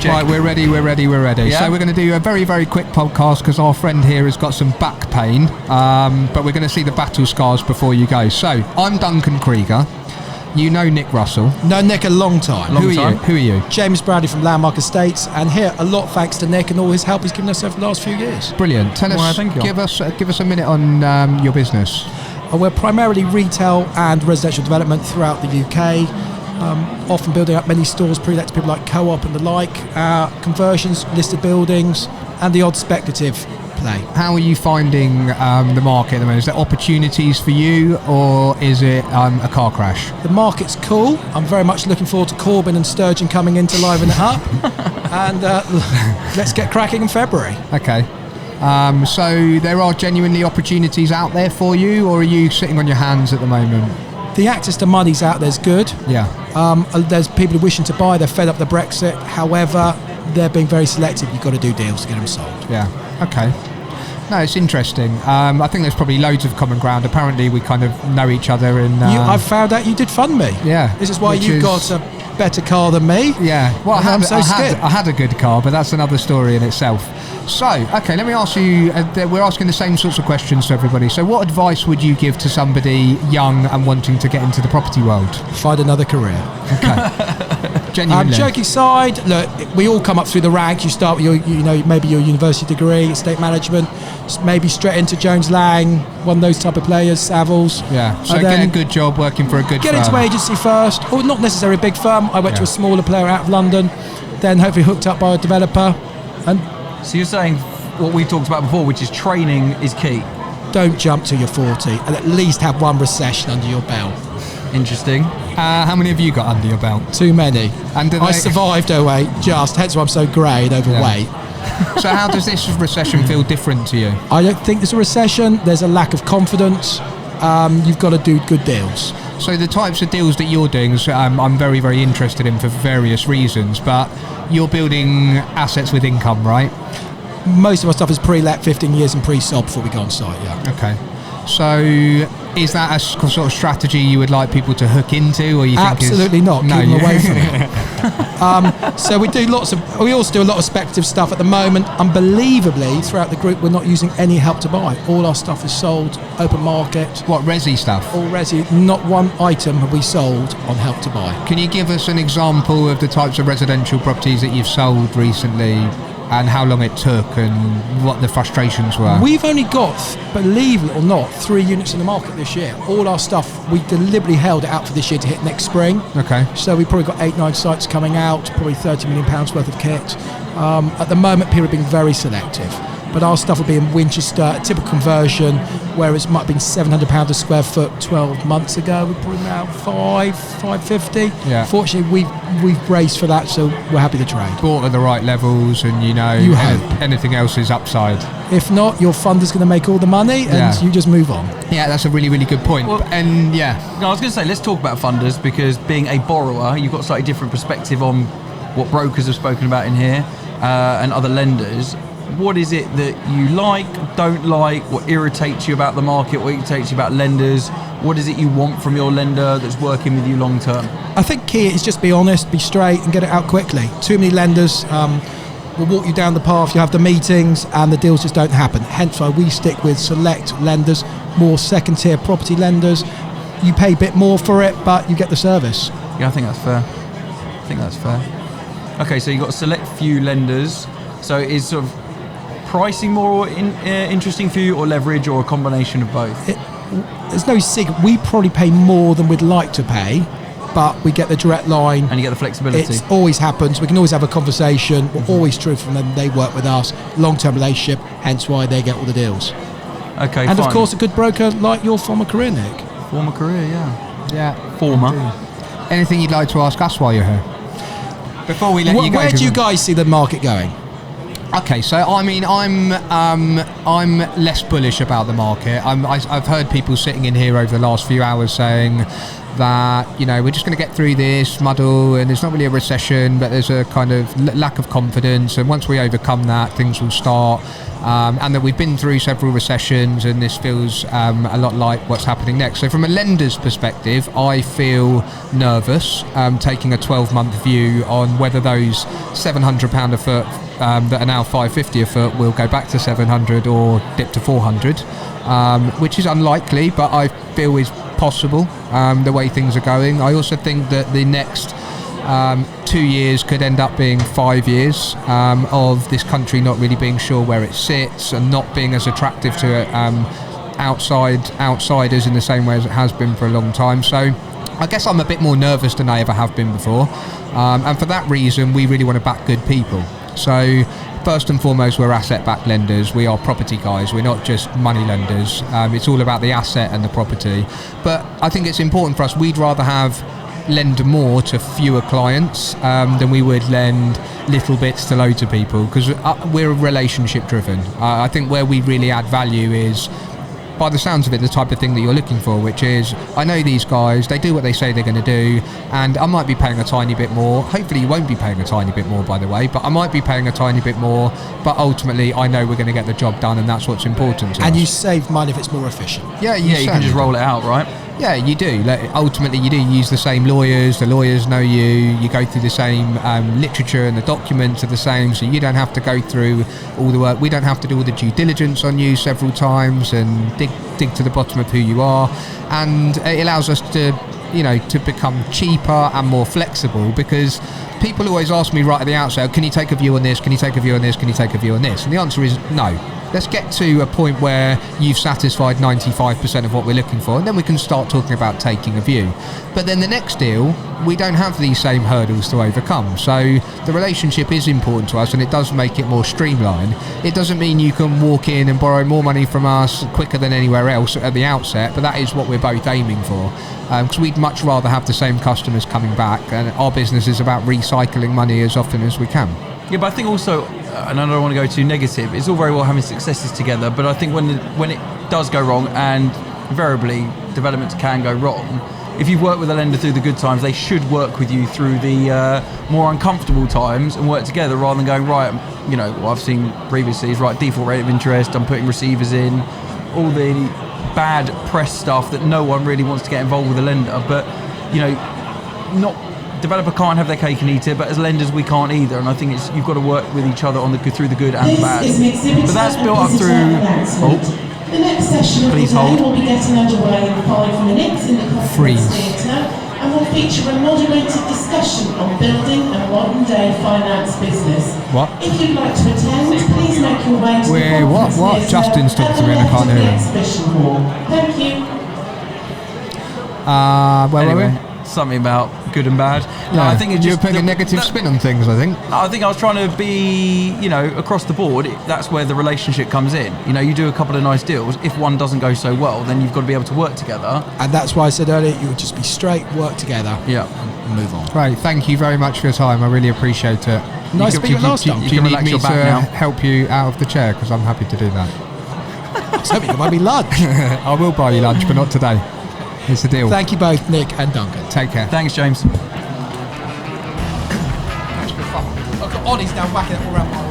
Right, we're ready. Yeah. So we're going to do a very, very quick podcast because our friend here has got some back pain, but we're going to see the battle scars before you go. So, I'm Duncan Kreeger. You know Nick Russell. No, Nick, a long time. Who are you? James Bradley from Landmark Estates, and here a lot thanks to Nick and all his help he's given us over the last few years. Brilliant. Tell us, give us a minute on your business. We're primarily retail and residential development throughout the UK, often building up many stores pre-let to people like Co-op and the like, conversions, listed buildings, and the odd speculative play. How are you finding the market at the moment? Is there opportunities for you, or is it a car crash? The market's cool. I'm very much looking forward to Corbyn and Sturgeon coming in to liven it up. And let's get cracking in February. Okay. So there are genuinely opportunities out there for you, or are you sitting on your hands at the moment? The access to money's out there's good. Yeah. There's people wishing to buy, they're fed up the Brexit. However, they're being very selective. You've got to do deals to get them sold. Yeah. Okay. No, it's interesting. I think there's probably loads of common ground. Apparently, we kind of know each other. And I've found out you did fund me. Yeah. This is why you got a better car than me. Yeah. Well, I had a good car, but that's another story in itself. So, okay, let me ask you. We're asking the same sorts of questions to everybody. So, what advice would you give to somebody young and wanting to get into the property world? Find another career. Okay. Genuinely. Joking aside, look, we all come up through the ranks. You start with maybe your university degree, estate management, maybe straight into Jones Lang, one of those type of players, Savills. Yeah. So get a good job working for a good firm. Get into agency first, or not necessarily a big firm. I went to a smaller player out of London, then hopefully hooked up by a developer. And so you're saying what we talked about before, which is training is key. Don't jump till you're 40, and at least have one recession under your belt. Interesting. How many have you got under your belt? Too many. And I survived 08, hence why I'm so grey and overweight. Yeah. So how does this recession feel different to you? I don't think there's a recession. There's a lack of confidence. You've got to do good deals. So the types of deals that you're doing, I'm very, very interested in for various reasons, but you're building assets with income, right? Most of our stuff is pre-let, 15 years and pre-sold before we go on site, yeah. Okay. So is that a sort of strategy you would like people to hook into, or you think absolutely not? Keep them away from it. So we also do a lot of speculative stuff at the moment. Unbelievably, throughout the group, we're not using any help to buy. All our stuff is sold open market. What, resi stuff? All resi. Not one item have we sold on help to buy. Can you give us an example of the types of residential properties that you've sold recently, and how long it took, and what the frustrations were? We've only got, believe it or not, 3 units in the market this year. All our stuff, we deliberately held it out for this year to hit next spring. Okay. So we've probably got 8-9 sites coming out, probably £30 million worth of kit. At the moment, people are being very selective. But our stuff will be in Winchester, a typical conversion, whereas it might have been £700 a square foot 12 months ago. We're probably now £550. Yeah. Fortunately, we've braced for that, so we're happy to trade. Bought at the right levels, and anything else is upside. If not, your fund is going to make all the money, and you just move on. Yeah, that's a really, really good point. Well, I was going to say, let's talk about funders, because being a borrower, you've got a slightly different perspective on what brokers have spoken about in here and other lenders. What is it that you don't like, what irritates you about the market, what irritates you about lenders? What is it you want from your lender that's working with you long term? I think key is just be honest, be straight, and get it out quickly. Too many lenders will walk you down the path, you have the meetings, and the deals just don't happen. Hence why we stick with select lenders, more second tier property lenders. You pay a bit more for it, but you get the service. Yeah, I think that's fair. Okay, so you've got a select few lenders. So is sort of pricing more interesting for you, or leverage, or a combination of both? There's no secret. We probably pay more than we'd like to pay, but we get the direct line. And you get the flexibility. It always happens. We can always have a conversation. We're always truthful, and then they work with us. Long-term relationship, hence why they get all the deals. Okay, and fine. of course, a good broker like your former career, Nick. Former career, yeah. Yeah. Former. Anything you'd like to ask us while you're here? Before we let you go. Where do you guys see the market going? Okay, so I mean, I'm less bullish about the market. I've heard people sitting in here over the last few hours saying that, you know, we're just going to get through this muddle and it's not really a recession, but there's a kind of lack of confidence, and once we overcome that, things will start. And that we've been through several recessions, and this feels a lot like what's happening next. So from a lender's perspective, I feel nervous taking a 12-month view on whether those £700 a foot that are now £550 a foot will go back to 700 or dip to 400, which is unlikely, but I feel is possible the way things are going. I also think that the next 2 years could end up being 5 years of this country not really being sure where it sits and not being as attractive to outsiders in the same way as it has been for a long time. So I guess I'm a bit more nervous than I ever have been before, and for that reason we really want to back good people. So first and foremost, we're asset-backed lenders. We are property guys. We're not just money lenders. It's all about the asset and the property. But I think it's important for us. We'd rather lend more to fewer clients than we would lend little bits to loads of people, because we're relationship driven. I think where we really add value is, by the sounds of it, the type of thing that you're looking for, which is, I know these guys, they do what they say they're going to do, and I might be paying a tiny bit more. Hopefully you won't be paying a tiny bit more, by the way, but I might be paying a tiny bit more, but ultimately I know we're going to get the job done, and that's what's important to us. And you save money if it's more efficient. Yeah, you can just roll it out, right? Yeah, you do. Ultimately, you do use the same lawyers. The lawyers know you. You go through the same literature, and the documents are the same, so you don't have to go through all the work. We don't have to do all the due diligence on you several times and dig to the bottom of who you are. And it allows us to, you know, to become cheaper and more flexible, because people always ask me right at the outset, can you take a view on this? Can you take a view on this? Can you take a view on this? And the answer is no. Let's get to a point where you've satisfied 95% of what we're looking for, and then we can start talking about taking a view. But then the next deal, we don't have these same hurdles to overcome. So the relationship is important to us, and it does make it more streamlined. It doesn't mean you can walk in and borrow more money from us quicker than anywhere else at the outset, but that is what we're both aiming for. Because we'd much rather have the same customers coming back, and our business is about recycling money as often as we can. Yeah, but I think also, and I don't want to go too negative, it's all very well having successes together, but I think when it does go wrong, and invariably developments can go wrong, if you've worked with a lender through the good times, they should work with you through the more uncomfortable times and work together, rather than going, right, you know, what I've seen previously is, right, default rate of interest, I'm putting receivers in, all the bad press stuff that no one really wants to get involved with a lender. But, you know, developer can't have their cake and eat it, but as lenders we can't either, and I think you've got to work with each other on through the good and the bad. But that's built up through. The next session of the day will be getting underway in 5 minutes in the conference theatre, and will feature a moderated discussion on building a modern-day finance business. What? If you'd like to attend, please make your way to the conference theatre Justin's talking to me and I can't hear him. exhibition hall. Thank you. Where were we? Something about good and bad. No, I think it's you're just putting a negative spin on things, I think. I think I was trying to be, you know, across the board. That's where the relationship comes in. You know, you do a couple of nice deals. If one doesn't go so well, then you've got to be able to work together. And that's why I said earlier, you would just be straight, work together, yeah, and move on. Right, thank you very much for your time. I really appreciate it. Nice speaking last time. Do you need me to help you out of the chair? Because I'm happy to do that. I was hoping you could buy me lunch. I will buy you lunch, but not today. It's the deal. Thank you both, Nick and Duncan. Take care. Thanks, James. Thanks for the fun. I've got Ollie's now whacking it all around my